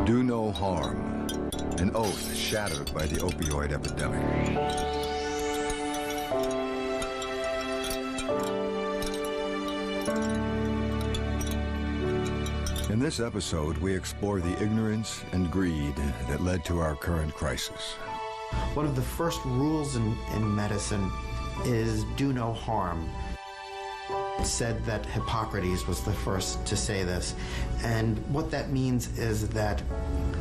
Do no harm, an oath shattered by the opioid epidemic. In this episode, we explore the ignorance and greed that led to our current crisis. One of the first rules in medicine is do no harm. It's said that Hippocrates was the first to say this, and what that means is that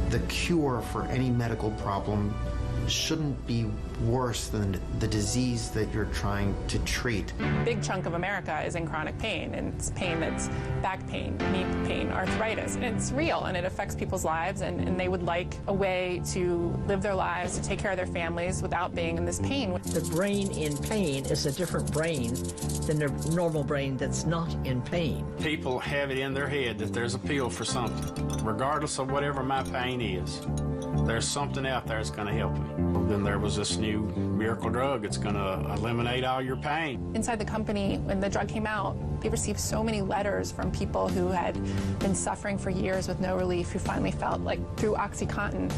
the cure for any medical problem shouldn't be worse than the disease that you're trying to treat. A big chunk of America is in chronic pain, and it's pain that's back pain, knee pain, arthritis, and it's real, and it affects people's lives, and they would like a way to live their lives, to take care of their families without being in this pain. The brain in pain is a different brain than the normal brain that's not in pain. People have it in their head that there's a pill for something, regardless of whatever my pain is. There's something out there that's going to help me. Then there was this new miracle drug that's going to eliminate all your pain. Inside the company, when the drug came out, they received so many letters from people who had been suffering for years with no relief, who finally felt like through OxyContin,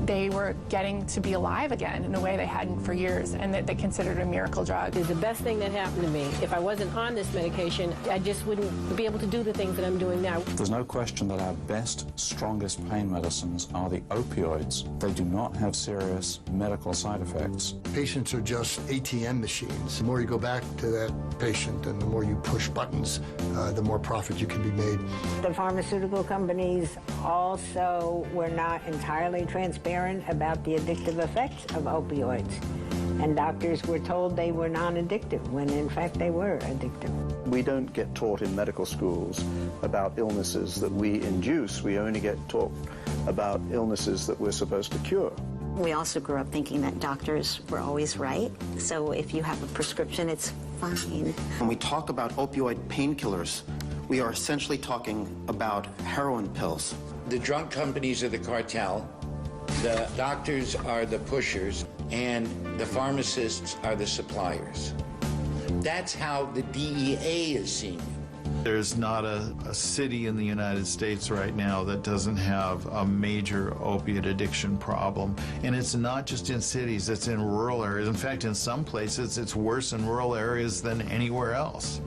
they were getting to be alive again in a way they hadn't for years, and that they considered a miracle drug. The best thing that happened to me, if I wasn't on this medication, I just wouldn't be able to do the things that I'm doing now. There's no question that our best, strongest pain medicines are the opioids. They do not have serious medical side effects. Patients are just ATM machines. The more you go back to that patient and the more you push buttons, the more profit you can be made. The pharmaceutical companies also were not entirely transparent about the addictive effects of opioids. And doctors were told they were non-addictive, when in fact they were addictive. We don't get taught in medical schools about illnesses that we induce. We only get taught about illnesses that we're supposed to cure. We also grew up thinking that doctors were always right. So if you have a prescription, it's fine. When we talk about opioid painkillers, we are essentially talking about heroin pills. The drug companies are the cartel, the doctors are the pushers, and the pharmacists are the suppliers. That's how the DEA is seen. There's not a city in the United States right now that doesn't have a major opiate addiction problem. And it's not just in cities, it's in rural areas. In fact, in some places, it's worse in rural areas than anywhere else.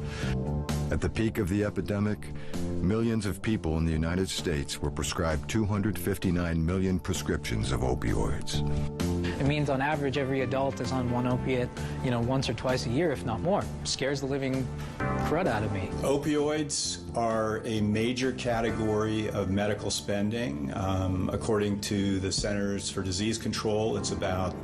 At the peak of the epidemic, millions of people in the United States were prescribed 259 million prescriptions of opioids. It means on average every adult is on one opiate, once or twice a year, if not more. Scares the living crud out of me. Opioids are a major category of medical spending. According to the Centers for Disease Control, it's about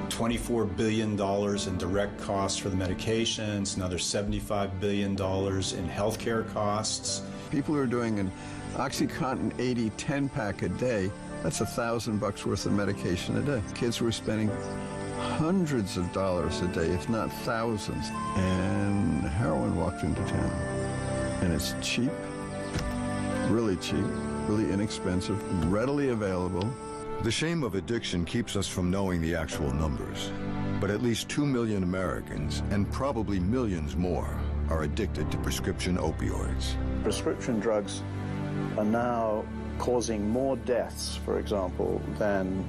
$24 billion in direct costs for the medications, another $75 billion in healthcare costs. People are doing an OxyContin 80 10-pack a day. That's $1,000 worth of medication a day. Kids were spending hundreds of dollars a day, if not thousands. And heroin walked into town. And it's cheap, really inexpensive, readily available. The shame of addiction keeps us from knowing the actual numbers. But at least 2 million Americans, and probably millions more, are addicted to prescription opioids. Prescription drugs are now causing more deaths, for example, than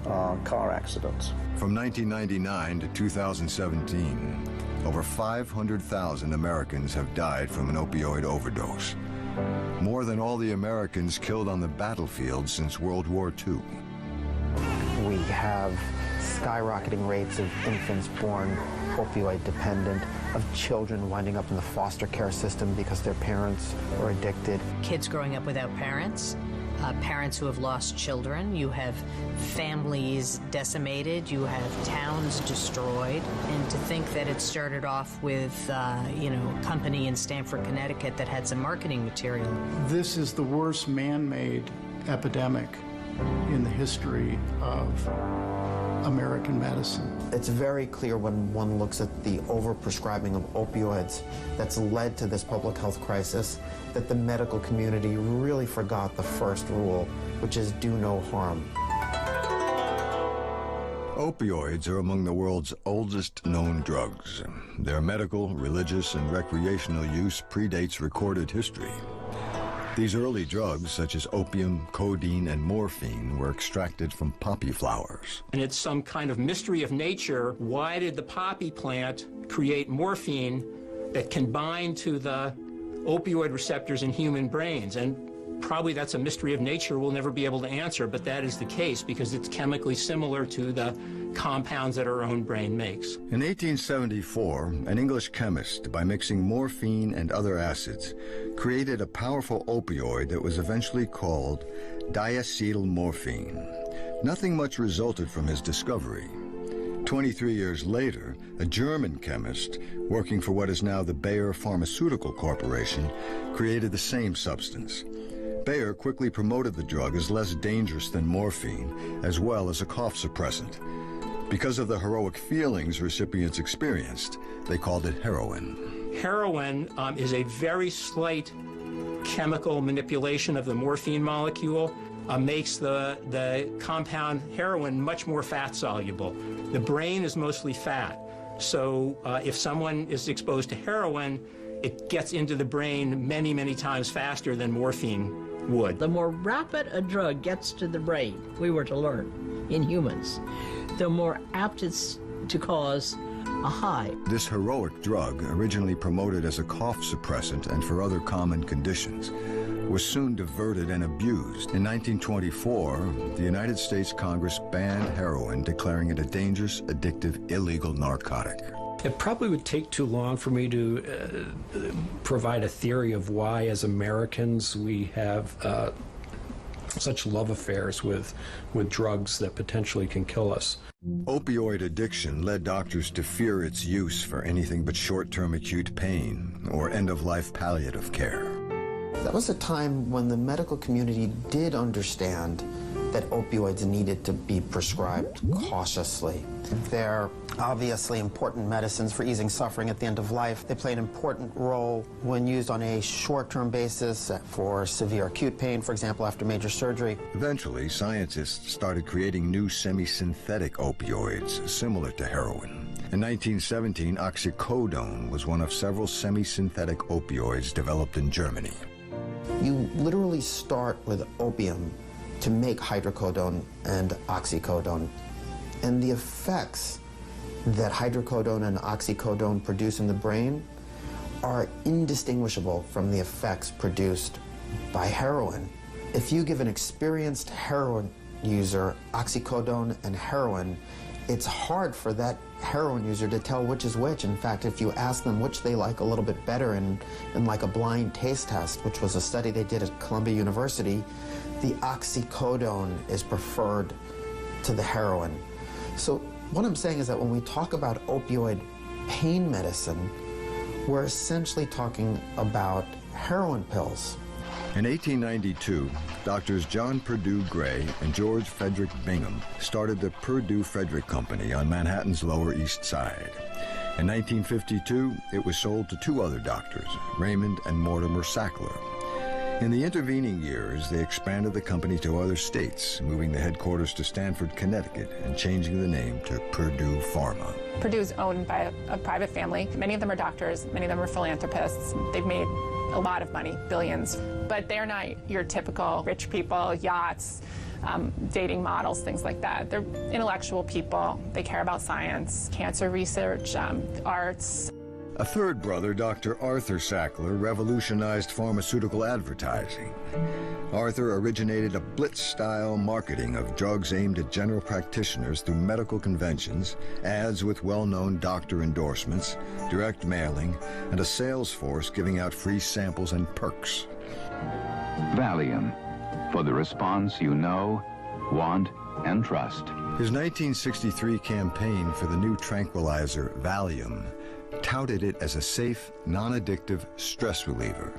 car accidents. From 1999 to 2017, over 500,000 Americans have died from an opioid overdose. More than all the Americans killed on the battlefield since World War II. We have skyrocketing rates of infants born opioid dependent, of children winding up in the foster care system because their parents are addicted. Kids growing up without parents, parents who have lost children, you have families decimated, you have towns destroyed. And to think that it started off with, a company in Stamford, Connecticut that had some marketing material. This is the worst man-made epidemic in the history of American medicine. It's very clear when one looks at the overprescribing of opioids that's led to this public health crisis that the medical community really forgot the first rule, which is do no harm. Opioids are among the world's oldest known drugs. Their medical, religious, and recreational use predates recorded history. These early drugs, such as opium, codeine, and morphine, were extracted from poppy flowers. And it's some kind of mystery of nature. Why did the poppy plant create morphine that can bind to the opioid receptors in human brains? And probably that's a mystery of nature we'll never be able to answer, but that is the case because it's chemically similar to the compounds that our own brain makes. In 1874, an English chemist, by mixing morphine and other acids, created a powerful opioid that was eventually called diacetylmorphine. Nothing much resulted from his discovery. 23 years later, a German chemist, working for what is now the Bayer Pharmaceutical Corporation, created the same substance. Bayer quickly promoted the drug as less dangerous than morphine, as well as a cough suppressant. Because of the heroic feelings recipients experienced, they called it heroin. Heroin is a very slight chemical manipulation of the morphine molecule, makes the compound heroin much more fat-soluble. The brain is mostly fat, so if someone is exposed to heroin, it gets into the brain many, many times faster than morphine would. The more rapid a drug gets to the brain, we were to learn in humans, the more apt it's to cause a high. This heroic drug, originally promoted as a cough suppressant and for other common conditions, was soon diverted and abused. In 1924, the United States Congress banned heroin, declaring it a dangerous, addictive, illegal narcotic. It probably would take too long for me to provide a theory of why, as Americans, we have such love affairs with drugs that potentially can kill us. Opioid addiction led doctors to fear its use for anything but short-term acute pain or end-of-life palliative care. That was a time when the medical community did understand that opioids needed to be prescribed cautiously. They're obviously important medicines for easing suffering at the end of life. They play an important role when used on a short-term basis for severe acute pain, for example, after major surgery. Eventually, scientists started creating new semi-synthetic opioids similar to heroin. In 1917, oxycodone was one of several semi-synthetic opioids developed in Germany. You literally start with opium to make hydrocodone and oxycodone. And the effects that hydrocodone and oxycodone produce in the brain are indistinguishable from the effects produced by heroin. If you give an experienced heroin user oxycodone and heroin, it's hard for that heroin user to tell which is which. In fact, if you ask them which they like a little bit better in like a blind taste test, which was a study they did at Columbia University, the oxycodone is preferred to the heroin. So what I'm saying is that when we talk about opioid pain medicine, we're essentially talking about heroin pills. In 1892, doctors John Purdue Gray and George Frederick Bingham started the Purdue Frederick Company on Manhattan's Lower East Side. In 1952, it was sold to two other doctors, Raymond and Mortimer Sackler. In the intervening years, they expanded the company to other states, moving the headquarters to Stamford, Connecticut, and changing the name to Purdue Pharma. Purdue is owned by a private family. Many of them are doctors, many of them are philanthropists. They've made a lot of money, billions, but they're not your typical rich people, yachts, dating models, things like that. They're intellectual people. They care about science, cancer research, arts. A third brother, Dr. Arthur Sackler, revolutionized pharmaceutical advertising. Arthur originated a blitz-style marketing of drugs aimed at general practitioners through medical conventions, ads with well-known doctor endorsements, direct mailing, and a sales force giving out free samples and perks. Valium, for the response you know, want, and trust. His 1963 campaign for the new tranquilizer, Valium, touted it as a safe, non-addictive stress reliever.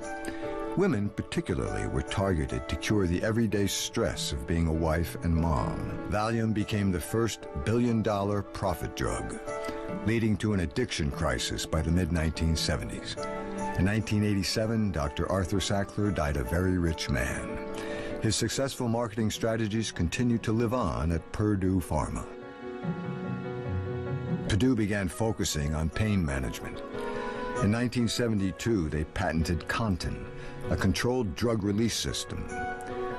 Women, particularly, were targeted to cure the everyday stress of being a wife and mom. Valium became the first billion-dollar profit drug, leading to an addiction crisis by the mid-1970s. In 1987, Dr. Arthur Sackler died a very rich man. His successful marketing strategies continued to live on at Purdue Pharma. Purdue began focusing on pain management. In 1972, they patented Contin, a controlled drug release system.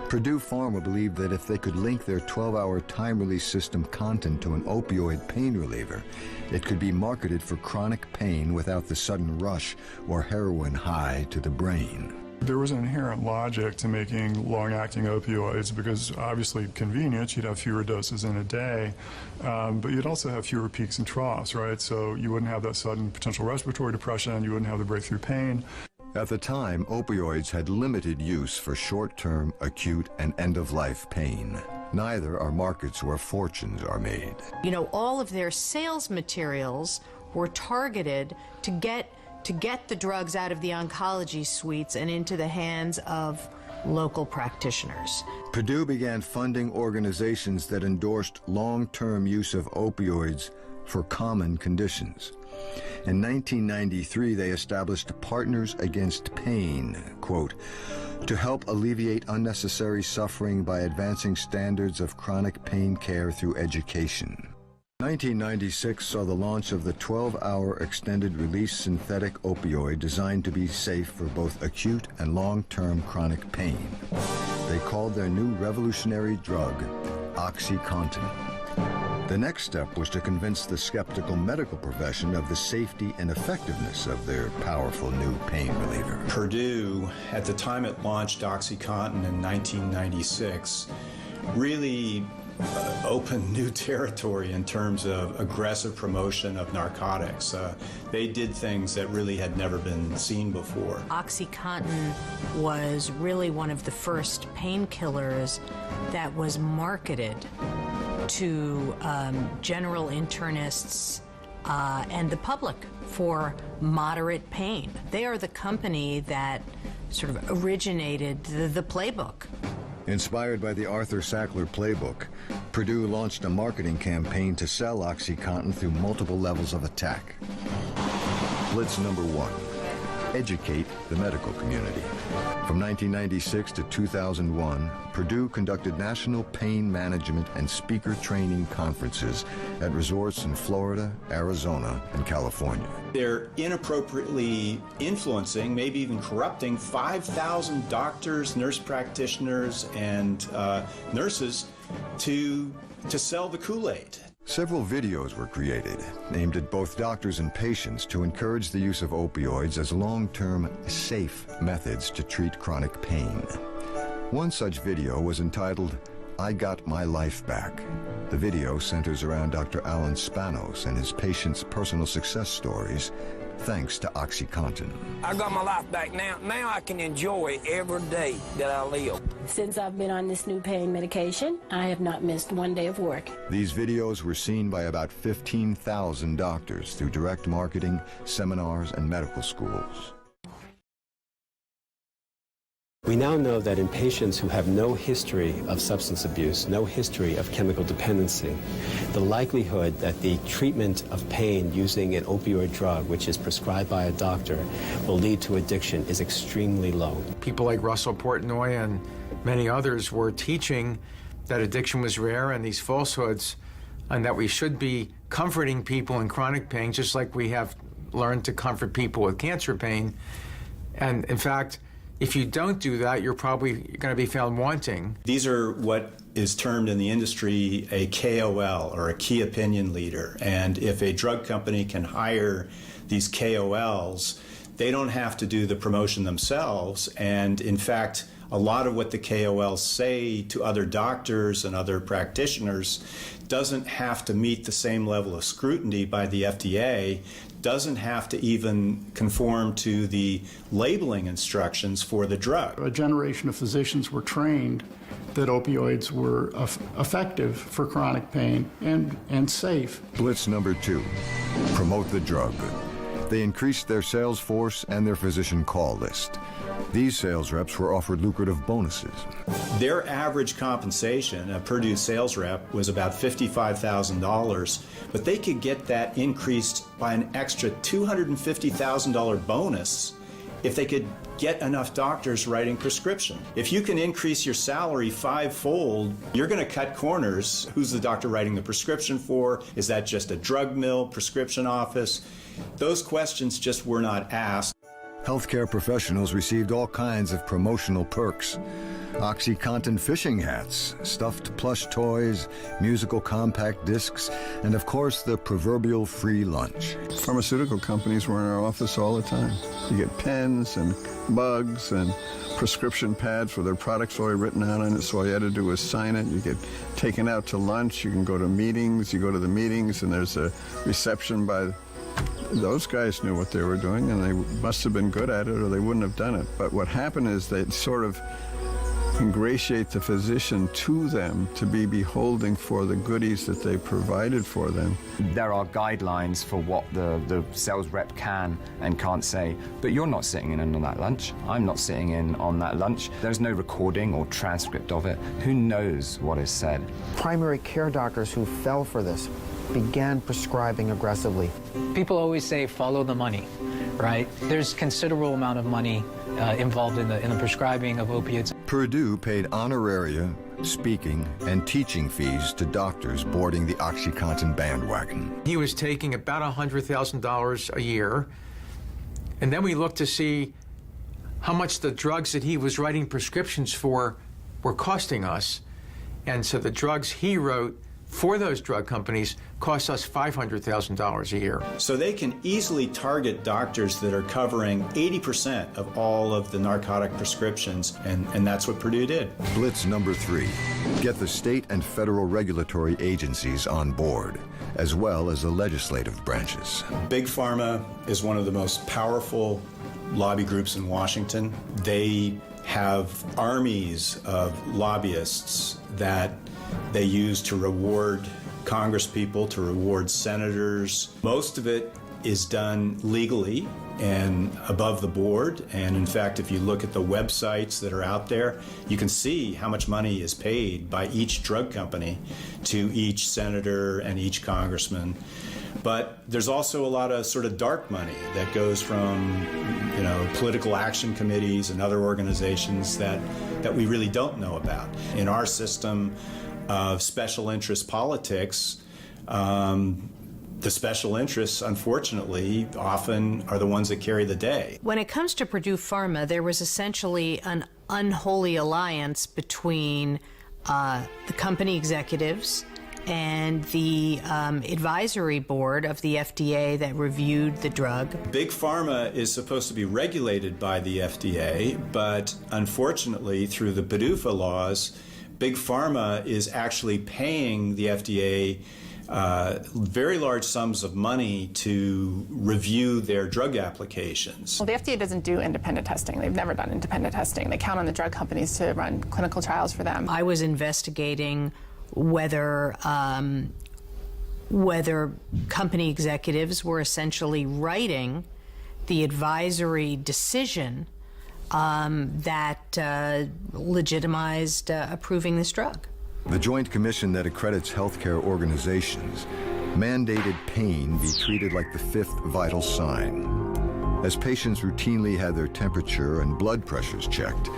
Purdue Pharma believed that if they could link their 12-hour time-release system Contin to an opioid pain reliever, it could be marketed for chronic pain without the sudden rush or heroin high to the brain. There was an inherent logic to making long-acting opioids because obviously convenience, you'd have fewer doses in a day, but you'd also have fewer peaks and troughs, right? So you wouldn't have that sudden potential respiratory depression, you wouldn't have the breakthrough pain. At the time, opioids had limited use for short-term, acute, and end-of-life pain. Neither are markets where fortunes are made. You know, all of their sales materials were targeted to get the drugs out of the oncology suites and into the hands of local practitioners. Purdue began funding organizations that endorsed long-term use of opioids for common conditions. In 1993, they established Partners Against Pain, quote, to help alleviate unnecessary suffering by advancing standards of chronic pain care through education. 1996 saw the launch of the 12-hour extended-release synthetic opioid designed to be safe for both acute and long-term chronic pain. They called their new revolutionary drug OxyContin. The next step was to convince the skeptical medical profession of the safety and effectiveness of their powerful new pain reliever. Purdue, at the time it launched OxyContin in 1996, really opened new territory in terms of aggressive promotion of narcotics. They did things that really had never been seen before. OxyContin was really one of the first painkillers that was marketed to general internists and the public for moderate pain. They are the company that sort of originated the playbook. Inspired by the Arthur Sackler playbook, Purdue launched a marketing campaign to sell OxyContin through multiple levels of attack. Blitz number 1, educate the medical community. From 1996 to 2001, Purdue conducted national pain management and speaker training conferences at resorts in Florida, Arizona, and California. They're inappropriately influencing, maybe even corrupting 5,000 doctors, nurse practitioners, and nurses to sell the Kool-Aid. Several videos were created, aimed at both doctors and patients to encourage the use of opioids as long-term, safe methods to treat chronic pain. One such video was entitled, I Got My Life Back. The video centers around Dr. Alan Spanos and his patients' personal success stories, thanks to OxyContin. I got my life back now. Now I can enjoy every day that I live. Since I've been on this new pain medication, I have not missed one day of work. These videos were seen by about 15,000 doctors through direct marketing, seminars, and medical schools. We now know that in patients who have no history of substance abuse, no history of chemical dependency, the likelihood that the treatment of pain using an opioid drug, which is prescribed by a doctor, will lead to addiction is extremely low. People like Russell Portnoy and many others were teaching that addiction was rare and these falsehoods, and that we should be comforting people in chronic pain, just like we have learned to comfort people with cancer pain. And in fact, if you don't do that, you're probably going to be found wanting. These are what is termed in the industry a KOL, or a key opinion leader. And if a drug company can hire these KOLs, they don't have to do the promotion themselves. And in fact, a lot of what the KOLs say to other doctors and other practitioners doesn't have to meet the same level of scrutiny by the FDA, doesn't have to even conform to the labeling instructions for the drug. A generation of physicians were trained that opioids were effective for chronic pain and safe. Blitz number 2, promote the drug. They increased their sales force and their physician call list. These sales reps were offered lucrative bonuses. Their average compensation, a Purdue sales rep, was about $55,000, but they could get that increased by an extra $250,000 bonus if they could get enough doctors writing prescription. If you can increase your salary 5-fold, you're going to cut corners. Who's the doctor writing the prescription for? Is that just a drug mill, prescription office? Those questions just were not asked. Healthcare professionals received all kinds of promotional perks. OxyContin fishing hats, stuffed plush toys, musical compact discs, and of course the proverbial free lunch. Pharmaceutical companies were in our office all the time. You get pens and mugs and prescription pads with their products already written out on it, so all you had to do was sign it. You get taken out to lunch, you can go to meetings, you go to the meetings and there's a reception by... Those guys knew what they were doing and they must have been good at it or they wouldn't have done it. But what happened is they sort of ingratiate the physician to them to be beholding for the goodies that they provided for them. There are guidelines for what the sales rep can and can't say, but you're not sitting in on that lunch. I'm not sitting in on that lunch. There's no recording or transcript of it. Who knows what is said? Primary care doctors who fell for this began prescribing aggressively. People always say follow the money, right? There's considerable amount of money involved in the prescribing of opiates. Purdue paid honoraria, speaking, and teaching fees to doctors boarding the OxyContin bandwagon. He was taking about $100,000 a year, and then we looked to see how much the drugs that he was writing prescriptions for were costing us. And so the drugs he wrote for those drug companies cost us $500,000 a year. So they can easily target doctors that are covering 80% of all of the narcotic prescriptions, and that's what Purdue did. Blitz number 3, get the state and federal regulatory agencies on board, as well as the legislative branches. Big Pharma is one of the most powerful lobby groups in Washington. They have armies of lobbyists that they use to reward congresspeople, to reward senators. Most of it is done legally and above the board. And in fact, if you look at the websites that are out there, you can see how much money is paid by each drug company to each senator and each congressman. But there's also a lot of sort of dark money that goes from, political action committees and other organizations that we really don't know about. In our system of special interest politics, the special interests, unfortunately, often are the ones that carry the day. When it comes to Purdue Pharma, there was essentially an unholy alliance between the company executives and the advisory board of the FDA that reviewed the drug. Big Pharma is supposed to be regulated by the FDA, but unfortunately, through the PDUFA laws, Big Pharma is actually paying the FDA very large sums of money to review their drug applications. Well, the FDA doesn't do independent testing. They've never done independent testing. They count on the drug companies to run clinical trials for them. I was investigating whether company executives were essentially writing the advisory decision that legitimized approving this drug. The Joint Commission that accredits healthcare organizations mandated pain be treated like the 5th vital sign. As patients routinely had their temperature and blood pressures checked,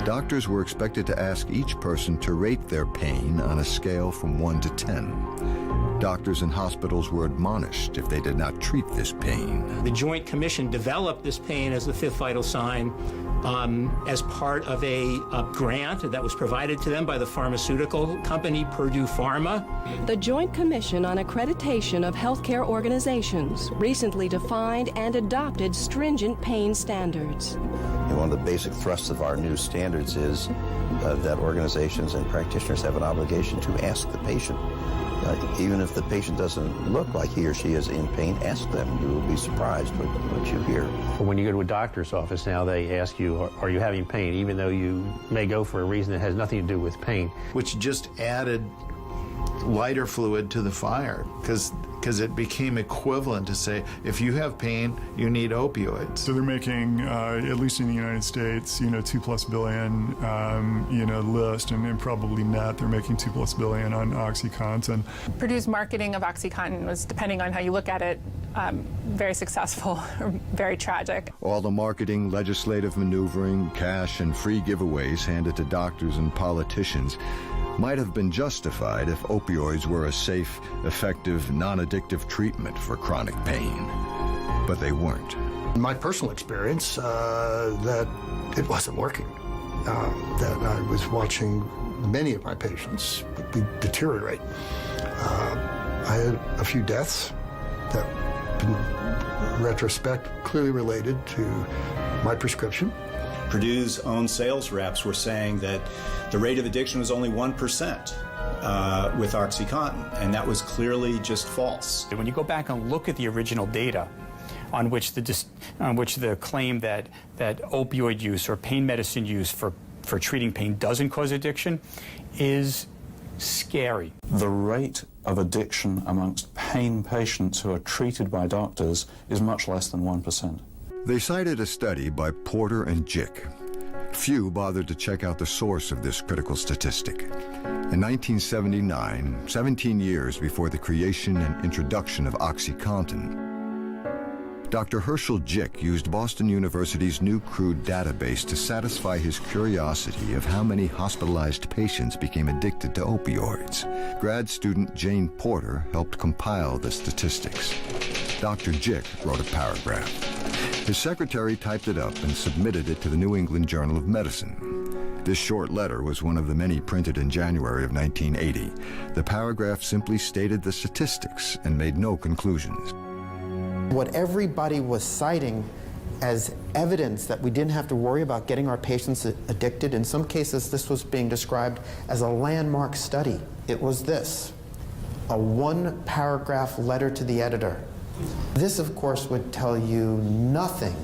doctors were expected to ask each person to rate their pain on a scale from 1 to 10. Doctors and hospitals were admonished if they did not treat this pain. The Joint Commission developed this pain as the 5th vital sign as part of a grant that was provided to them by the pharmaceutical company Purdue Pharma. The Joint Commission on Accreditation of Healthcare Organizations recently defined and adopted stringent pain standards. And one of the basic thrusts of our new standards is that organizations and practitioners have an obligation to ask the patient. Even if the patient doesn't look like he or she is in pain, ask them. You will be surprised what you hear. When you go to a doctor's office now, they ask you, are you having pain? Even though you may go for a reason that has nothing to do with pain. Which just added lighter fluid to the fire, because it became equivalent to say, if you have pain, you need opioids. So they're making, at least in the United States, $2+ billion, list, and probably net, they're making $2+ billion on OxyContin. Purdue's marketing of OxyContin was, depending on how you look at it, very successful, very tragic. All the marketing, legislative maneuvering, cash, and free giveaways handed to doctors and politicians might have been justified if opioids were a safe, effective, non-addictive treatment for chronic pain. But they weren't. In my personal experience, that it wasn't working. That I was watching many of my patients deteriorate. I had a few deaths that, in retrospect, clearly related to my prescription. Purdue's own sales reps were saying that the rate of addiction was only 1% with OxyContin, and that was clearly just false. When you go back and look at the original data on which the claim that opioid use or pain medicine use for treating pain doesn't cause addiction is scary. The rate of addiction amongst pain patients who are treated by doctors is much less than 1%. They cited a study by Porter and Jick. Few bothered to check out the source of this critical statistic. In 1979, 17 years before the creation and introduction of OxyContin, Dr. Herschel Jick used Boston University's new crude database to satisfy his curiosity of how many hospitalized patients became addicted to opioids. Grad student Jane Porter helped compile the statistics. Dr. Jick wrote a paragraph. His secretary typed it up and submitted it to the New England Journal of Medicine. This short letter was one of the many printed in January of 1980. The paragraph simply stated the statistics and made no conclusions. What everybody was citing as evidence that we didn't have to worry about getting our patients addicted, in some cases this was being described as a landmark study. It was this, a one-paragraph letter to the editor. This, of course, would tell you nothing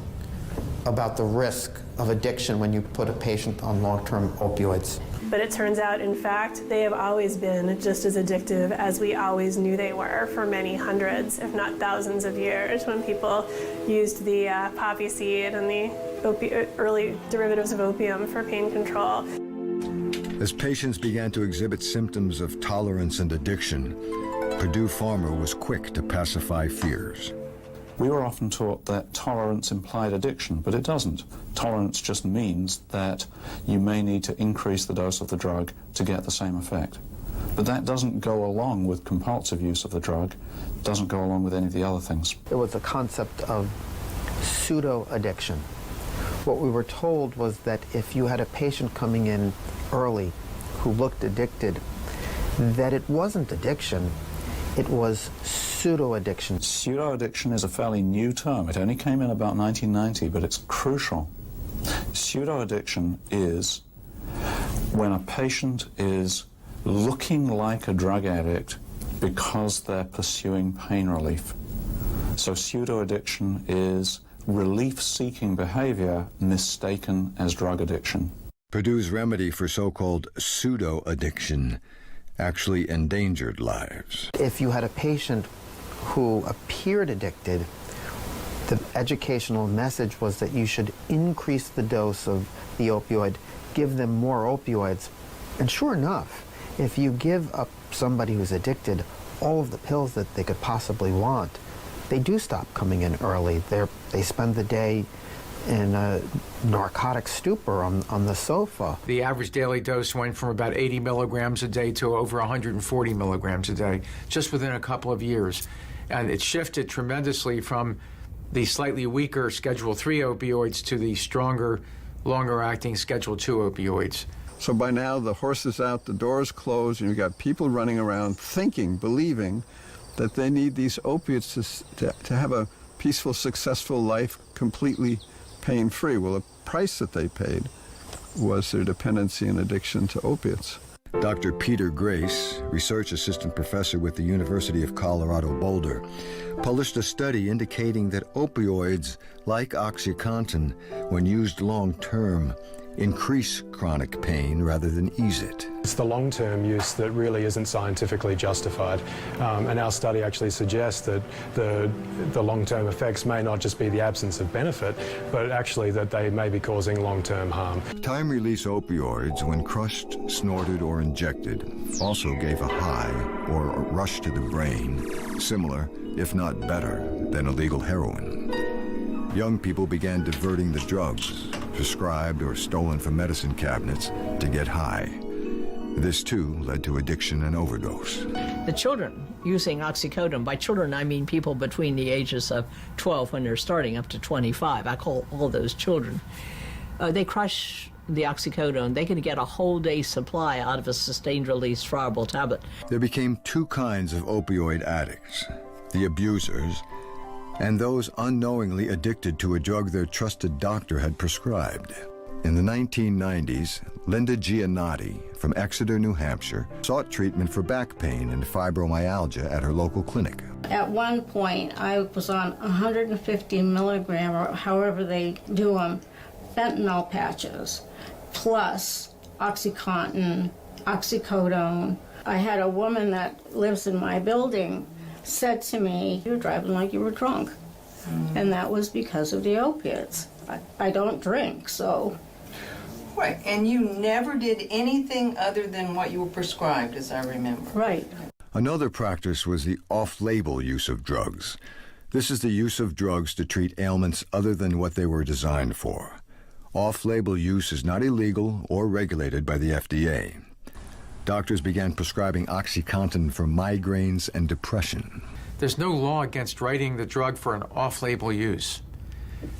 about the risk of addiction when you put a patient on long-term opioids. But it turns out, in fact, they have always been just as addictive as we always knew they were for many hundreds, if not thousands of years, when people used the poppy seed and the early derivatives of opium for pain control. As patients began to exhibit symptoms of tolerance and addiction, Purdue Pharma was quick to pacify fears. We were often taught that tolerance implied addiction, but it doesn't. Tolerance just means that you may need to increase the dose of the drug to get the same effect. But that doesn't go along with compulsive use of the drug, doesn't go along with any of the other things. There was a concept of pseudo-addiction. What we were told was that if you had a patient coming in early who looked addicted, that it wasn't addiction, it was pseudo-addiction. Pseudo-addiction is a fairly new term. It only came in about 1990, but it's crucial. Pseudo-addiction is when a patient is looking like a drug addict because they're pursuing pain relief. So pseudo-addiction is relief-seeking behavior mistaken as drug addiction. Purdue's remedy for so-called pseudo-addiction actually endangered lives. If you had a patient who appeared addicted, the educational message was that you should increase the dose of the opioid, give them more opioids. And sure enough, if you give up somebody who's addicted all of the pills that they could possibly want, they do stop coming in early. They spend the day in a narcotic stupor on the sofa. The average daily dose went from about 80 milligrams a day to over 140 milligrams a day, just within a couple of years. And it shifted tremendously from the slightly weaker Schedule III opioids to the stronger, longer-acting Schedule II opioids. So by now, the horse is out, the door's closed, and you've got people running around thinking, believing that they need these opiates to have a peaceful, successful life, completely pain-free. Well, the price that they paid was their dependency and addiction to opiates. Dr. Peter Grace, research assistant professor with the University of Colorado Boulder, published a study indicating that opioids, like OxyContin, when used long-term, increase chronic pain rather than ease it. It's the long-term use that really isn't scientifically justified, and our study actually suggests that the long-term effects may not just be the absence of benefit, but actually that they may be causing long-term harm. Time-release opioids, when crushed, snorted, or injected, also gave a high or a rush to the brain similar, if not better, than illegal heroin. Young people began diverting the drugs, prescribed or stolen from medicine cabinets, to get high. This, too, led to addiction and overdose. The children using oxycodone, by children I mean people between the ages of 12 when they're starting up to 25. I call all those children. They crush the oxycodone. They can get a whole day's supply out of a sustained-release friable tablet. There became two kinds of opioid addicts, the abusers and those unknowingly addicted to a drug their trusted doctor had prescribed. In the 1990s, Linda Giannotti from Exeter, New Hampshire, sought treatment for back pain and fibromyalgia at her local clinic. At one point, I was on 150 milligram, or however they do them, fentanyl patches, plus OxyContin, oxycodone. I had a woman that lives in my building said to me, "You're driving like you were drunk." And that was because of the opiates. I don't drink, so. Right, and you never did anything other than what you were prescribed, as I remember. Right. Another practice was the off-label use of drugs. This is the use of drugs to treat ailments other than what they were designed for. Off-label use is not illegal or regulated by the FDA. Doctors began prescribing OxyContin for migraines and depression. There's no law against writing the drug for an off-label use.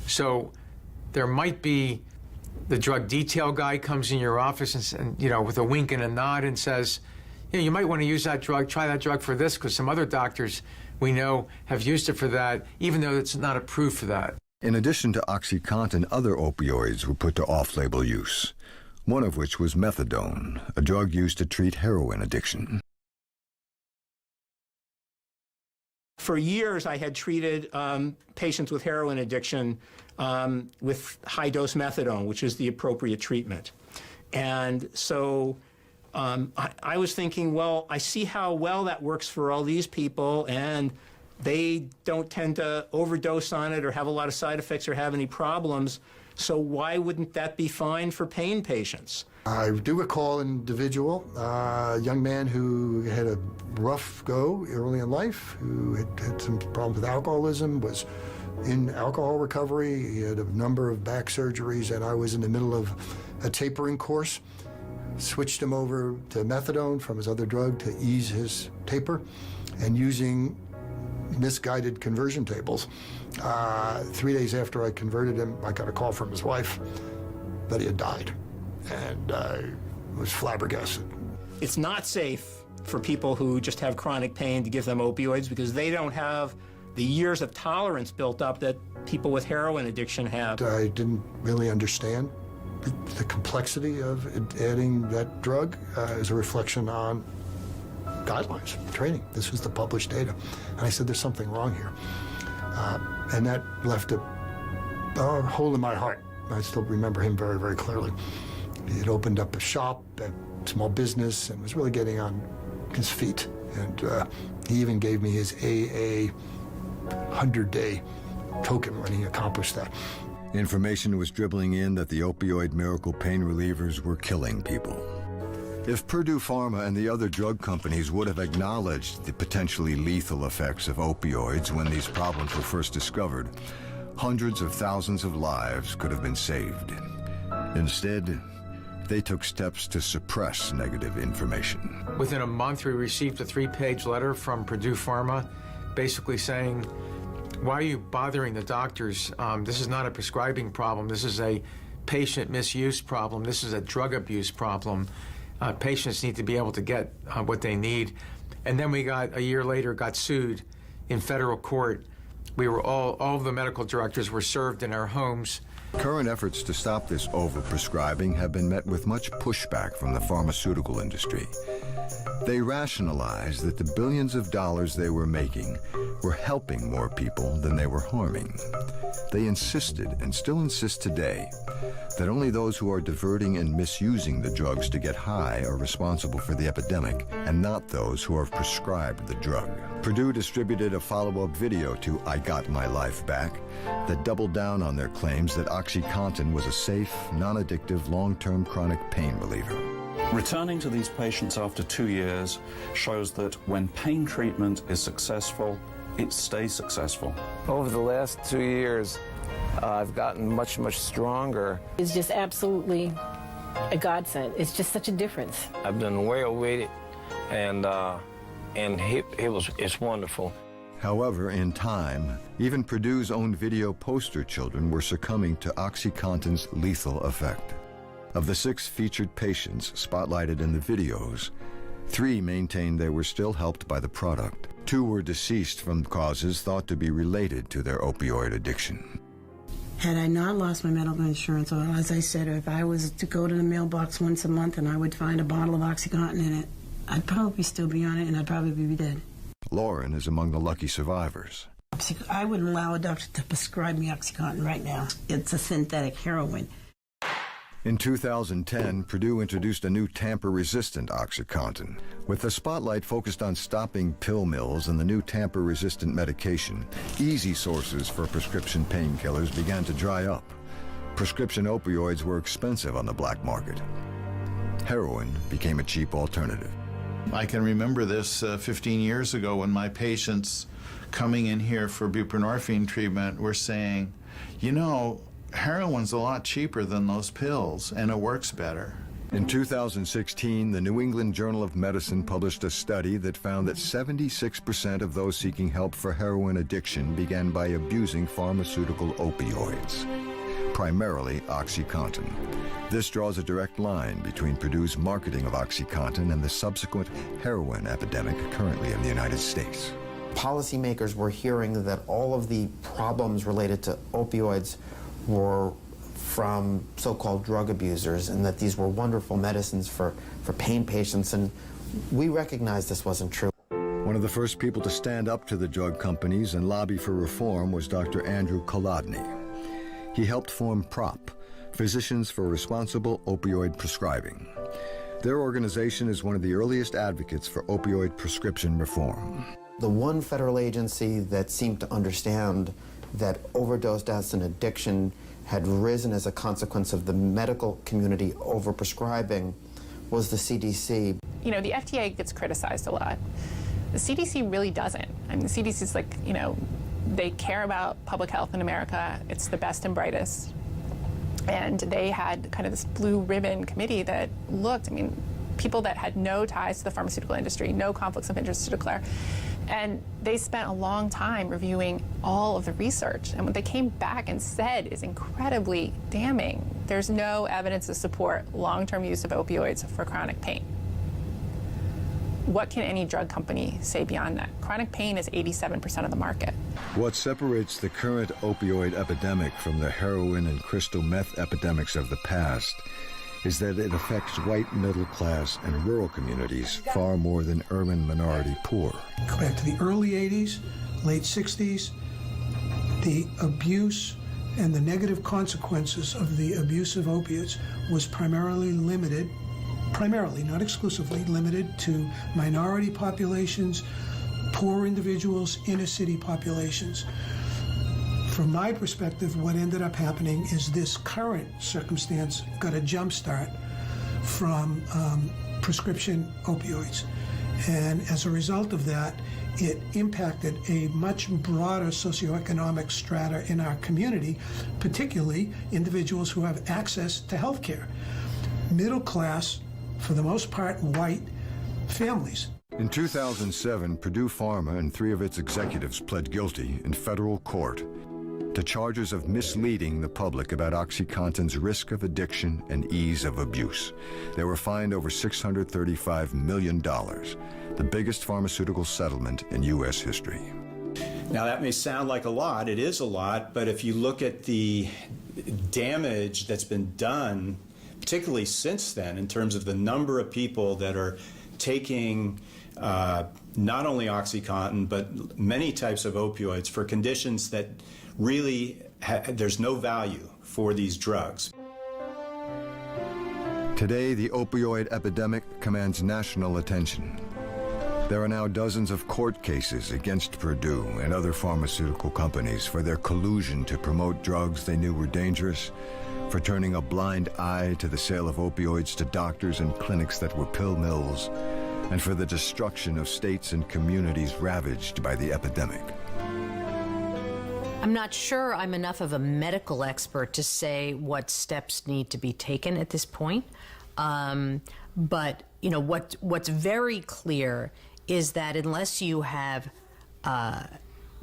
So there might be the drug detail guy comes in your office and with a wink and a nod and says, you might want to use that drug, try that drug for this, because some other doctors we know have used it for that, even though it's not approved for that. In addition to OxyContin, other opioids were put to off-label use, one of which was methadone, a drug used to treat heroin addiction. For years, I had treated patients with heroin addiction with high-dose methadone, which is the appropriate treatment. And so I was thinking, well, I see how well that works for all these people, and they don't tend to overdose on it or have a lot of side effects or have any problems. So why wouldn't that be fine for pain patients? I do recall an individual, a young man who had a rough go early in life, who had some problems with alcoholism, was in alcohol recovery. He had a number of back surgeries, and I was in the middle of a tapering course. Switched him over to methadone from his other drug to ease his taper, and using misguided conversion tables. 3 days after I converted him, I got a call from his wife that he had died, and I was flabbergasted. It's not safe for people who just have chronic pain to give them opioids because they don't have the years of tolerance built up that people with heroin addiction have. I didn't really understand the complexity of adding that drug as a reflection on guidelines, training. This was the published data. And I said, there's something wrong here. And that left a hole in my heart. I still remember him very, very clearly. He had opened up a shop, a small business, and was really getting on his feet. And he even gave me his AA 100-day token when he accomplished that. Information was dribbling in that the opioid miracle pain relievers were killing people. If Purdue Pharma and the other drug companies would have acknowledged the potentially lethal effects of opioids when these problems were first discovered, hundreds of thousands of lives could have been saved. Instead, they took steps to suppress negative information. Within a month, we received a 3-page letter from Purdue Pharma basically saying, why are you bothering the doctors? This is not a prescribing problem. This is a patient misuse problem. This is a drug abuse problem. Patients need to be able to get what they need. And then we a year later, got sued in federal court. We were all of the medical directors were served in our homes. Current efforts to stop this overprescribing have been met with much pushback from the pharmaceutical industry. They rationalized that the billions of dollars they were making were helping more people than they were harming. They insisted, and still insist today, that only those who are diverting and misusing the drugs to get high are responsible for the epidemic, and not those who have prescribed the drug. Purdue distributed a follow-up video to I Got My Life Back that doubled down on their claims that OxyContin was a safe, non-addictive, long-term chronic pain reliever. Returning to these patients after 2 years shows that when pain treatment is successful, it stays successful. Over the last 2 years, I've gotten much, much stronger. It's just absolutely a godsend. It's just such a difference. I've done well with it, and it's wonderful. However, in time, even Purdue's own video poster children were succumbing to OxyContin's lethal effect. Of the 6 featured patients spotlighted in the videos, 3 maintained they were still helped by the product. 2 were deceased from causes thought to be related to their opioid addiction. Had I not lost my medical insurance, or as I said, if I was to go to the mailbox once a month and I would find a bottle of OxyContin in it, I'd probably still be on it and I'd probably be dead. Lauren is among the lucky survivors. I wouldn't allow a doctor to prescribe me OxyContin right now. It's a synthetic heroin. In 2010, Purdue introduced a new tamper-resistant OxyContin. With the spotlight focused on stopping pill mills and the new tamper-resistant medication, easy sources for prescription painkillers began to dry up. Prescription opioids were expensive on the black market. Heroin became a cheap alternative. I can remember this 15 years ago when my patients coming in here for buprenorphine treatment were saying, you know, heroin's a lot cheaper than those pills, and it works better. In 2016, the New England Journal of Medicine published a study that found that 76% of those seeking help for heroin addiction began by abusing pharmaceutical opioids, primarily OxyContin. This draws a direct line between Purdue's marketing of OxyContin and the subsequent heroin epidemic currently in the United States. Policymakers were hearing that all of the problems related to opioids were from so-called drug abusers, and that these were wonderful medicines for pain patients, and we recognized this wasn't true. One of the first people to stand up to the drug companies and lobby for reform was Dr. Andrew Kolodny. He helped form PROP, Physicians for Responsible Opioid Prescribing. Their organization is one of the earliest advocates for opioid prescription reform. The one federal agency that seemed to understand that overdose deaths and addiction had risen as a consequence of the medical community overprescribing was the CDC. You know, the FDA gets criticized a lot. The CDC really doesn't. I mean, the CDC is like, you know, they care about public health in America. It's the best and brightest. And they had kind of this blue ribbon committee that looked, I mean, people that had no ties to the pharmaceutical industry, no conflicts of interest to declare. And they spent a long time reviewing all of the research. And what they came back and said is incredibly damning. There's no evidence to support long-term use of opioids for chronic pain. What can any drug company say beyond that? Chronic pain is 87% of the market. What separates the current opioid epidemic from the heroin and crystal meth epidemics of the past is that it affects white, middle class, and rural communities far more than urban minority poor. Go back to the early 80s, late 60s, the abuse and the negative consequences of the abuse of opiates was primarily, not exclusively, limited to minority populations, poor individuals, inner city populations. From my perspective, what ended up happening is this current circumstance got a jump start from prescription opioids. And as a result of that, it impacted a much broader socioeconomic strata in our community, particularly individuals who have access to health care. Middle class, for the most part, white families. In 2007, Purdue Pharma and 3 of its executives pled guilty in federal court to charges of misleading the public about OxyContin's risk of addiction and ease of abuse. They were fined over $635 million, the biggest pharmaceutical settlement in U.S. history. Now, that may sound like a lot. It is a lot, but if you look at the damage that's been done, particularly since then, in terms of the number of people that are taking not only OxyContin, but many types of opioids for conditions that really there's no value for these drugs. Today, the opioid epidemic commands national attention. There are now dozens of court cases against Purdue and other pharmaceutical companies for their collusion to promote drugs they knew were dangerous for turning a blind eye to the sale of opioids to doctors and clinics that were pill mills, and for the destruction of states and communities ravaged by the epidemic. I'm not sure I'm enough of a medical expert to say what steps need to be taken at this point. But you know, what's very clear is that unless you have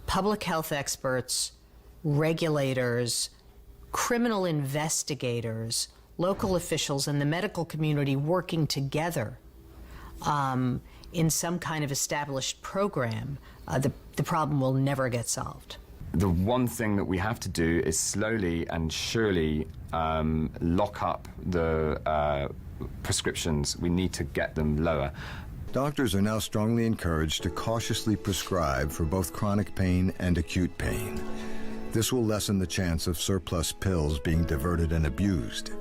public health experts, regulators, criminal investigators, local officials, and the medical community working together in some kind of established program, the problem will never get solved. The one thing that we have to do is slowly and surely lock up the prescriptions. We need to get them lower. Doctors are now strongly encouraged to cautiously prescribe for both chronic pain and acute pain. This will lessen the chance of surplus pills being diverted and abused.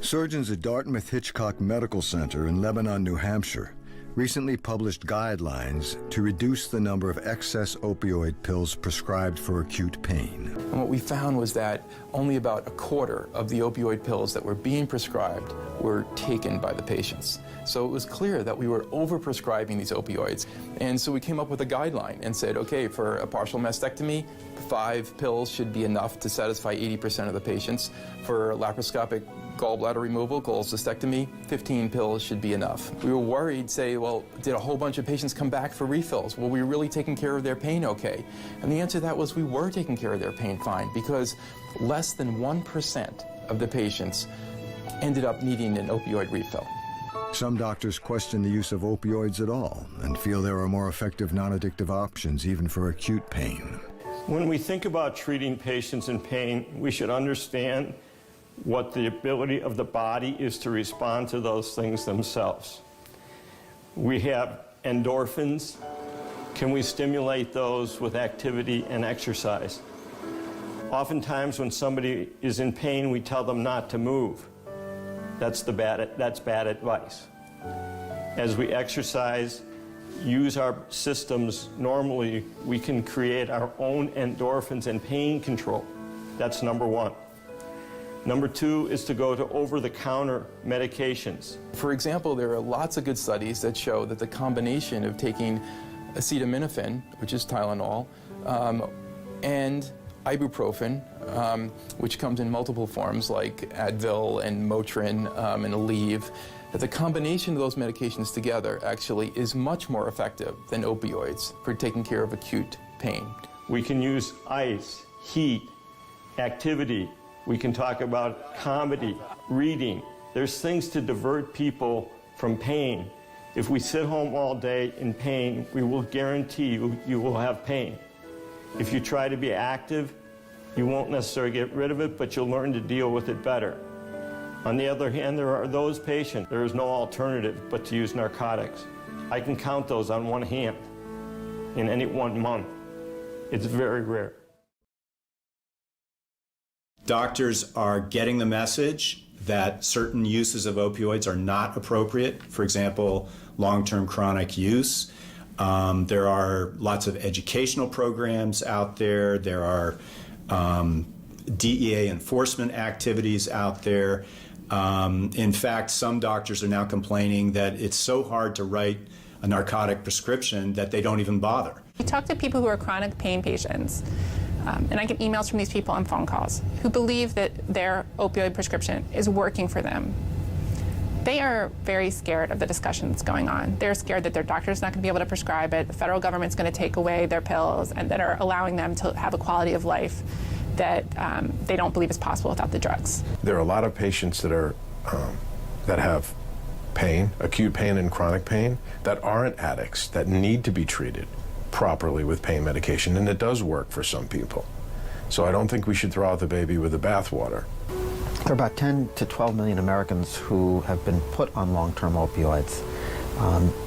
Surgeons at Dartmouth-Hitchcock Medical Center in Lebanon, New Hampshire, recently published guidelines to reduce the number of excess opioid pills prescribed for acute pain. And what we found was that only about a quarter of the opioid pills that were being prescribed were taken by the patients. So it was clear that we were overprescribing these opioids. And so we came up with a guideline and said, okay, for a partial mastectomy, 5 pills should be enough to satisfy 80% of the patients. For laparoscopic gallbladder removal, cholecystectomy, 15 pills should be enough. We were worried, say, well, did a whole bunch of patients come back for refills? Were we really taking care of their pain okay? And the answer to that was we were taking care of their pain fine, because less than 1% of the patients ended up needing an opioid refill. Some doctors question the use of opioids at all and feel there are more effective non-addictive options even for acute pain. When we think about treating patients in pain, we should understand what the ability of the body is to respond to those things themselves. We have endorphins. Can we stimulate those with activity and exercise? Oftentimes when somebody is in pain, we tell them not to move. That's bad advice. As we exercise, use our systems normally, we can create our own endorphins and pain control. That's number one. Number two is to go to over-the-counter medications. For example, there are lots of good studies that show that the combination of taking acetaminophen, which is Tylenol, and ibuprofen, which comes in multiple forms like Advil and Motrin and Aleve, that the combination of those medications together actually is much more effective than opioids for taking care of acute pain. We can use ice, heat, activity. We can talk about comedy, reading. There's things to divert people from pain. If we sit home all day in pain, we will guarantee you will have pain. If you try to be active, you won't necessarily get rid of it, but you'll learn to deal with it better. On the other hand, there are those patients, there is no alternative but to use narcotics. I can count those on one hand in any 1 month. It's very rare. Doctors are getting the message that certain uses of opioids are not appropriate. For example, long-term chronic use. There are lots of educational programs out there. There are DEA enforcement activities out there. In fact, some doctors are now complaining that it's so hard to write a narcotic prescription that they don't even bother. We talk to people who are chronic pain patients, and I get emails from these people and phone calls, who believe that their opioid prescription is working for them. They are very scared of the discussion that's going on. They're scared that their doctor's not going to be able to prescribe it, the federal government's going to take away their pills, and that are allowing them to have a quality of life that they don't believe is possible without the drugs. There are a lot of patients that are that have pain, acute pain and chronic pain, that aren't addicts, that need to be treated properly with pain medication, and it does work for some people. So I don't think we should throw out the baby with the bathwater. There are about 10 to 12 million Americans who have been put on long-term opioids,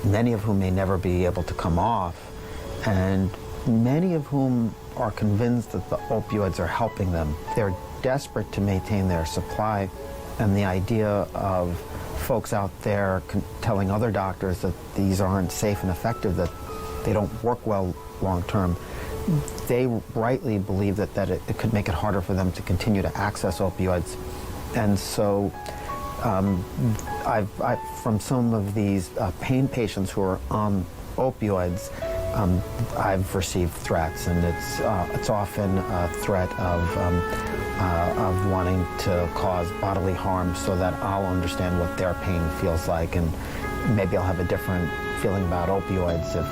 many of whom may never be able to come off, and many of whom are convinced that the opioids are helping them. They're desperate to maintain their supply, and the idea of folks out there telling other doctors that these aren't safe and effective, that they don't work well long-term, they rightly believe that it could make it harder for them to continue to access opioids And so from some of these pain patients who are on opioids, I've received threats, and it's often a threat of wanting to cause bodily harm so that I'll understand what their pain feels like, and maybe I'll have a different feeling about opioids if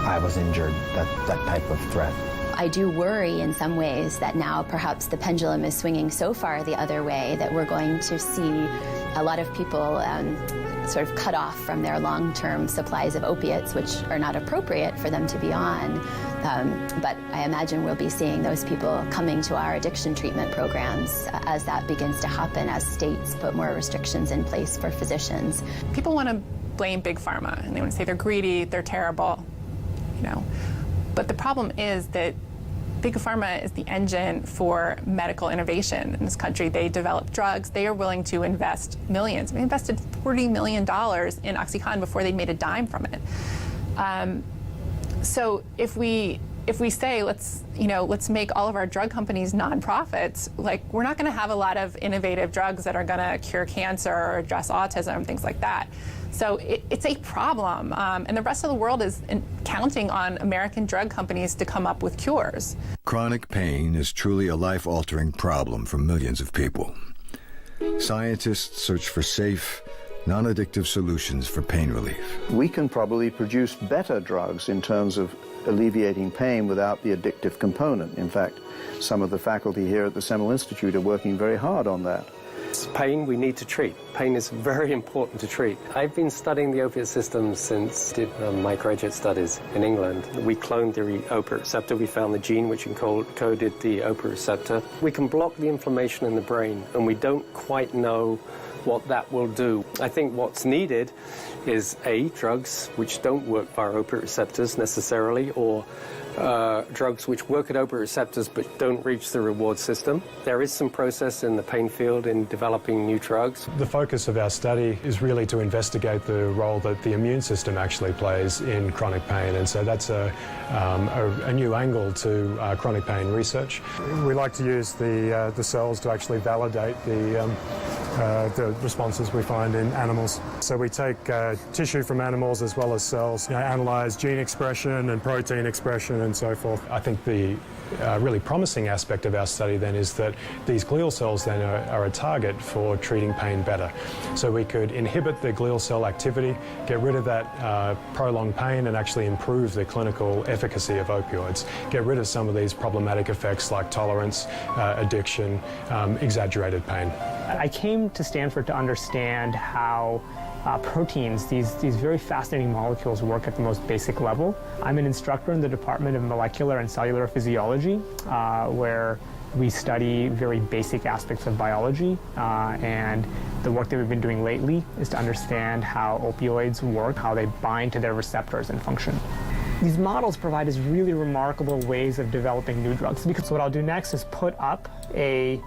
I was injured, that type of threat. I do worry in some ways that now perhaps the pendulum is swinging so far the other way that we're going to see a lot of people sort of cut off from their long-term supplies of opiates, which are not appropriate for them to be on. But I imagine we'll be seeing those people coming to our addiction treatment programs as that begins to happen, as states put more restrictions in place for physicians. People want to blame Big Pharma, and they want to say they're greedy, they're terrible, you know. But the problem is that Big Pharma is the engine for medical innovation in this country. They develop drugs. They are willing to invest millions. They invested $40 million in OxyContin before they made a dime from it. So if we say let's make all of our drug companies nonprofits, like, we're not going to have a lot of innovative drugs that are going to cure cancer or address autism, things like that. So it's a problem, and the rest of the world is counting on American drug companies to come up with cures. Chronic pain is truly a life-altering problem for millions of people. Scientists search for safe, non-addictive solutions for pain relief. We can probably produce better drugs in terms of alleviating pain without the addictive component. In fact, some of the faculty here at the Semel Institute are working very hard on that. Pain we need to treat. Pain is very important to treat. I've been studying the opiate system since I did my graduate studies in England. We cloned the opiate receptor. We found the gene which encoded the opiate receptor. We can block the inflammation in the brain, and we don't quite know what that will do. I think what's needed is drugs which don't work via opiate receptors necessarily, or drugs which work at opiate receptors but don't reach the reward system. There is some process in the pain field in developing new drugs. The focus of our study is really to investigate the role that the immune system actually plays in chronic pain, and so that's a new angle to chronic pain research. We like to use the cells to actually validate the responses we find in animals. So we take tissue from animals as well as cells, analyze gene expression and protein expression and so forth. I think the really promising aspect of our study then is that these glial cells then are a target for treating pain better. So we could inhibit the glial cell activity, get rid of that prolonged pain, and actually improve the clinical efficacy of opioids, get rid of some of these problematic effects like tolerance, addiction, exaggerated pain. I came to Stanford to understand how proteins, these very fascinating molecules, work at the most basic level. I'm an instructor in the Department of Molecular and Cellular Physiology, where we study very basic aspects of biology, and the work that we've been doing lately is to understand how opioids work, how they bind to their receptors and function. These models provide us really remarkable ways of developing new drugs, because what I'll do next is put up a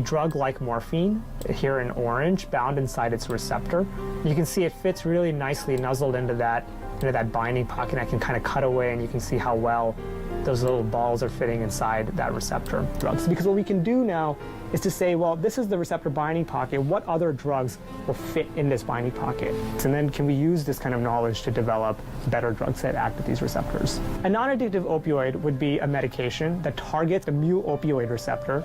drug like morphine, here in orange, bound inside its receptor. You can see it fits really nicely nuzzled into that binding pocket. I can kind of cut away, and you can see how well those little balls are fitting inside that receptor drugs. Because what we can do now is to say, well, this is the receptor binding pocket. What other drugs will fit in this binding pocket? And then can we use this kind of knowledge to develop better drugs that act at these receptors? A non-addictive opioid would be a medication that targets the mu opioid receptor,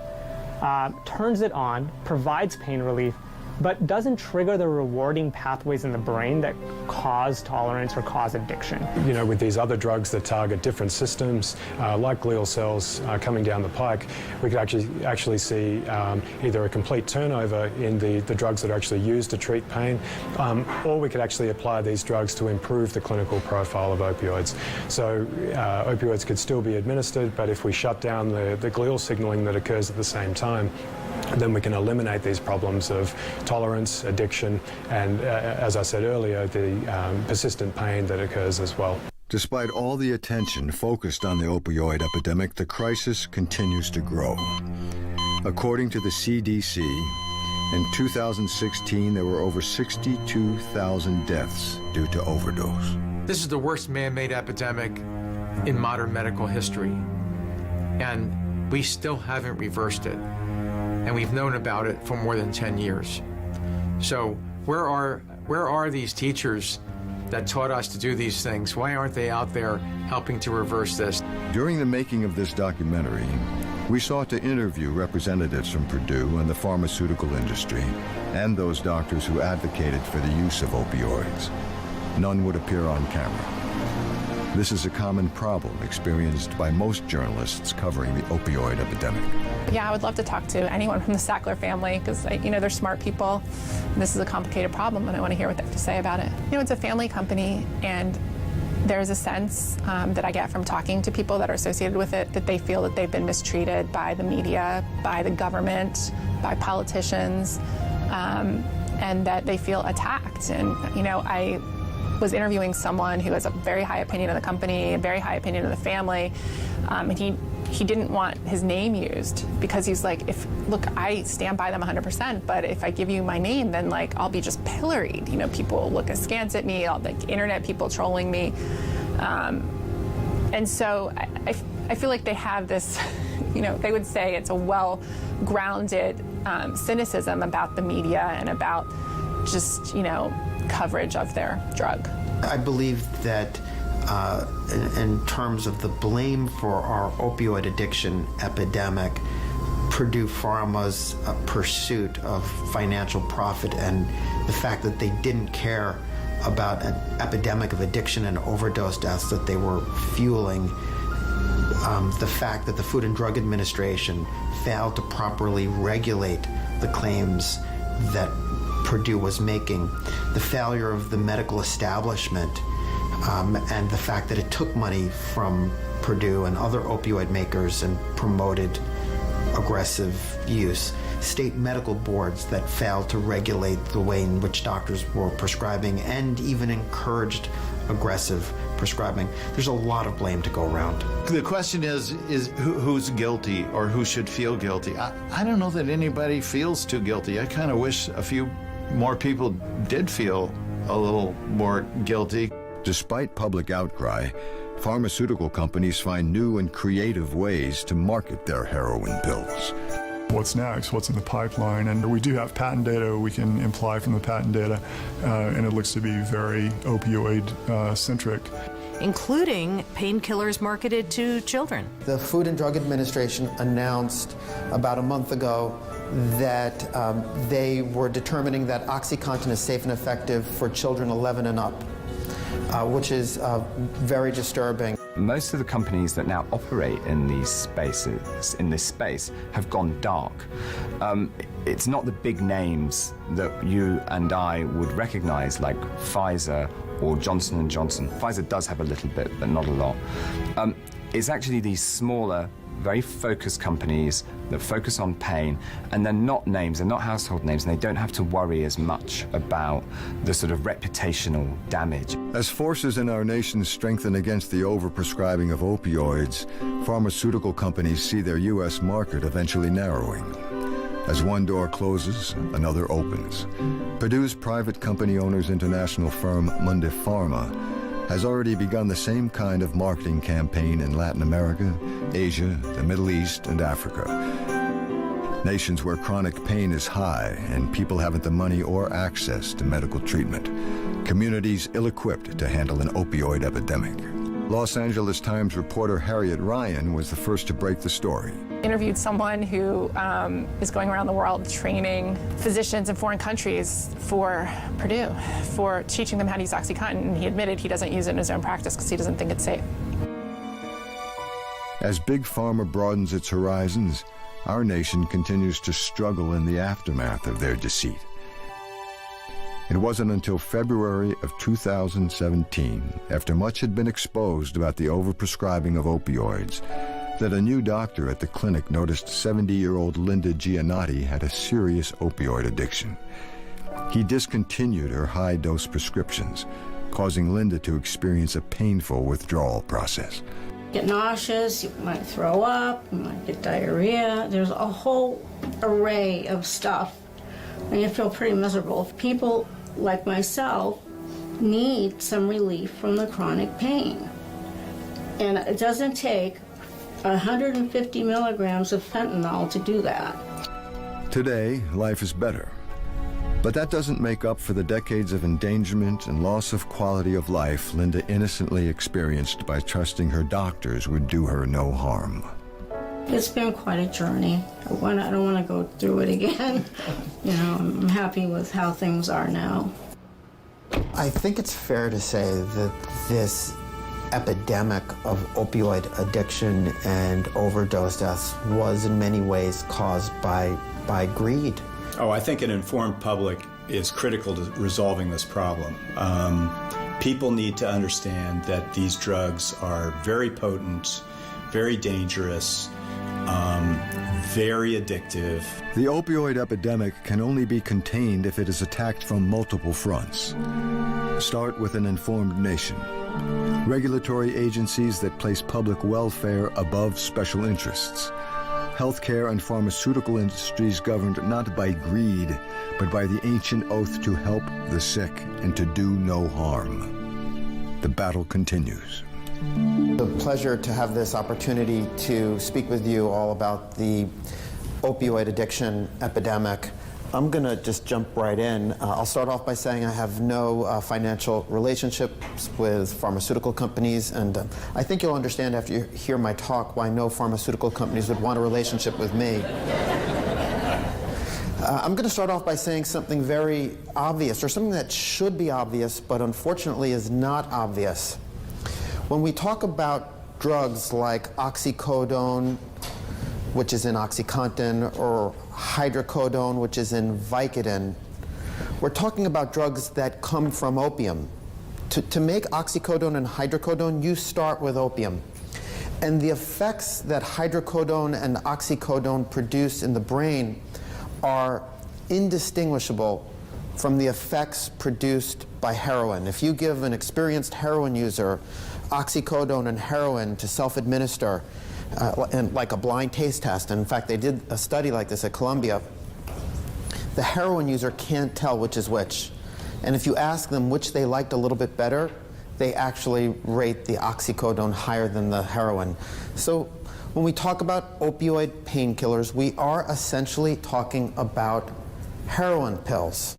turns it on, provides pain relief, but doesn't trigger the rewarding pathways in the brain that cause tolerance or cause addiction. You know, with these other drugs that target different systems, like glial cells coming down the pike, we could actually see either a complete turnover in the drugs that are actually used to treat pain, or we could actually apply these drugs to improve the clinical profile of opioids. So opioids could still be administered, but if we shut down the glial signaling that occurs at the same time, then we can eliminate these problems of tolerance, addiction, and, as I said earlier, the persistent pain that occurs as well. Despite all the attention focused on the opioid epidemic, the crisis continues to grow. According to the CDC, in 2016, there were over 62,000 deaths due to overdose. This is the worst man-made epidemic in modern medical history, and we still haven't reversed it. and we've known about it for more than 10 years. So where are these teachers that taught us to do these things? Why aren't they out there helping to reverse this? During the making of this documentary, we sought to interview representatives from Purdue and the pharmaceutical industry, and those doctors who advocated for the use of opioids. None would appear on camera. This is a common problem experienced by most journalists covering the opioid epidemic. Yeah, I would love to talk to anyone from the Sackler family because, they're smart people. This is a complicated problem, and I want to hear what they have to say about it. It's a family company, and there's a sense that I get from talking to people that are associated with it that they feel that they've been mistreated by the media, by the government, by politicians, and that they feel attacked. And, I was interviewing someone who has a very high opinion of the company, a very high opinion of the family, and he didn't want his name used because he's like, look, I stand by them 100%, but if I give you my name, then I'll be just pilloried. People look askance at me, all the internet people trolling me. And so I feel like they have this, they would say it's a well-grounded cynicism about the media and about just, coverage of their drug. I believe that in terms of the blame for our opioid addiction epidemic, Purdue Pharma's pursuit of financial profit and the fact that they didn't care about an epidemic of addiction and overdose deaths that they were fueling, the fact that the Food and Drug Administration failed to properly regulate the claims that Purdue was making, the failure of the medical establishment, and the fact that it took money from Purdue and other opioid makers and promoted aggressive use, state medical boards that failed to regulate the way in which doctors were prescribing and even encouraged aggressive prescribing. There's a lot of blame to go around. The question is who's guilty or who should feel guilty? I don't know that anybody feels too guilty. I kind of wish a few more people did feel a little more guilty. Despite public outcry, pharmaceutical companies find new and creative ways to market their heroin pills. What's next? What's in the pipeline? And we do have patent data we can imply from the patent data, and it looks to be very opioid-centric. Including painkillers marketed to children. The Food and Drug Administration announced about a month ago that they were determining that OxyContin is safe and effective for children 11 and up, which is very disturbing. Most of the companies that now operate in these spaces, in this space, have gone dark. It's not the big names that you and I would recognize, like Pfizer or Johnson & Johnson. Pfizer does have a little bit, but not a lot. It's actually these smaller, very focused companies that focus on pain, and they're not names, they're not household names, and they don't have to worry as much about the sort of reputational damage. As forces in our nation strengthen against the overprescribing of opioids, pharmaceutical companies see their U.S. market eventually narrowing. As one door closes, another opens. Purdue's private company owner's international firm, Pharma, has already begun the same kind of marketing campaign in Latin America, Asia, the Middle East, and Africa. Nations where chronic pain is high and people haven't the money or access to medical treatment. Communities ill-equipped to handle an opioid epidemic. Los Angeles Times reporter Herion was the first to break the story. Interviewed someone who is going around the world training physicians in foreign countries for Purdue, for teaching them how to use OxyContin, and he admitted he doesn't use it in his own practice because he doesn't think it's safe. As Big Pharma broadens its horizons, our nation continues to struggle in the aftermath of their deceit. It wasn't until February of 2017, after much had been exposed about the overprescribing of opioids, that a new doctor at the clinic noticed 70-year-old Linda Giannotti had a serious opioid addiction. He discontinued her high-dose prescriptions, causing Linda to experience a painful withdrawal process. Get nauseous, you might throw up, you might get diarrhea. There's a whole array of stuff, and you feel pretty miserable. People like myself need some relief from the chronic pain. And it doesn't take 150 milligrams of fentanyl to do that. Today, life is better. But that doesn't make up for the decades of endangerment and loss of quality of life Linda innocently experienced by trusting her doctors would do her no harm. It's been quite a journey. I don't want to go through it again. You know, I'm happy with how things are now. I think it's fair to say that this epidemic of opioid addiction and overdose deaths was in many ways caused by greed. Oh, I think an informed public is critical to resolving this problem. People need to understand that these drugs are very potent, very dangerous, very addictive. The opioid epidemic can only be contained if it is attacked from multiple fronts. Start with an informed nation. Regulatory agencies that place public welfare above special interests. Healthcare and pharmaceutical industries governed not by greed, but by the ancient oath to help the sick and to do no harm. The battle continues. It's a pleasure to have this opportunity to speak with you all about the opioid addiction epidemic. I'm going to just jump right in. I'll start off by saying I have no financial relationships with pharmaceutical companies, and I think you'll understand after you hear my talk why no pharmaceutical companies would want a relationship with me. I'm going to start off by saying something very obvious, or something that should be obvious, but unfortunately is not obvious. When we talk about drugs like oxycodone, which is in OxyContin, or hydrocodone, which is in Vicodin, we're talking about drugs that come from opium. To make oxycodone and hydrocodone, you start with opium. And the effects that hydrocodone and oxycodone produce in the brain are indistinguishable from the effects produced by heroin. If you give an experienced heroin user oxycodone and heroin to self-administer, and like a blind taste test, and in fact they did a study like this at Columbia, the heroin user can't tell which is which. And if you ask them which they liked a little bit better, they actually rate the oxycodone higher than the heroin. So when we talk about opioid painkillers, we are essentially talking about heroin pills.